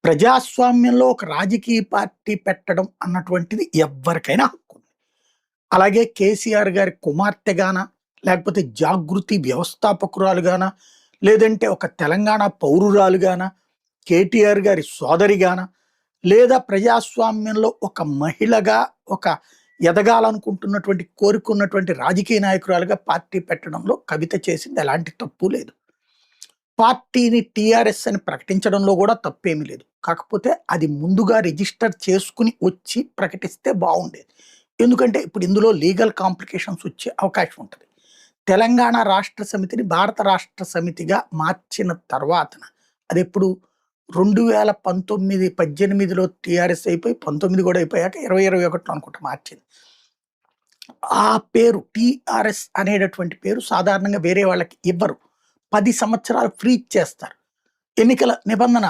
ప్రజాస్వామ్యంలో ఒక రాజకీయ పార్టీ పెట్టడం అన్నటువంటిది ఎవ్వరికైనా హక్కు ఉంది. అలాగే కేసీఆర్ గారి కుమార్తెగాన, లేకపోతే జాగృతి వ్యవస్థాపకురాలుగాన, లేదంటే ఒక తెలంగాణ పౌరురాలుగాన, కేటీఆర్ గారి సోదరిగాన, లేదా ప్రజాస్వామ్యంలో ఒక మహిళగా ఒక ఎదగాలనుకుంటున్నటువంటి కోరుకున్నటువంటి రాజకీయ నాయకురాలుగా పార్టీ పెట్టడంలో కవిత చేసింది ఎలాంటి తప్పు లేదు. పార్టీని టీఆర్ఎస్ అని ప్రకటించడంలో కూడా తప్పేమీ లేదు. కాకపోతే అది ముందుగా రిజిస్టర్ చేసుకుని వచ్చి ప్రకటిస్తే బాగుండేది. ఎందుకంటే ఇప్పుడు ఇందులో లీగల్ కాంప్లికేషన్స్ వచ్చే అవకాశం ఉంటుంది. తెలంగాణ రాష్ట్ర సమితిని భారత రాష్ట్ర సమితిగా మార్చిన తర్వాతన అదెప్పుడు 2019, 18లో టీఆర్ఎస్ అయిపోయి 19 కూడా అయిపోయాక 2021లో అనుకుంటా మార్చింది. ఆ పేరు టీఆర్ఎస్ అనేటటువంటి పేరు సాధారణంగా వేరే వాళ్ళకి ఇవ్వరు. 10 సంవత్సరాలు ఫ్రీజ్ చేస్తారు. ఎన్నికల నిబంధన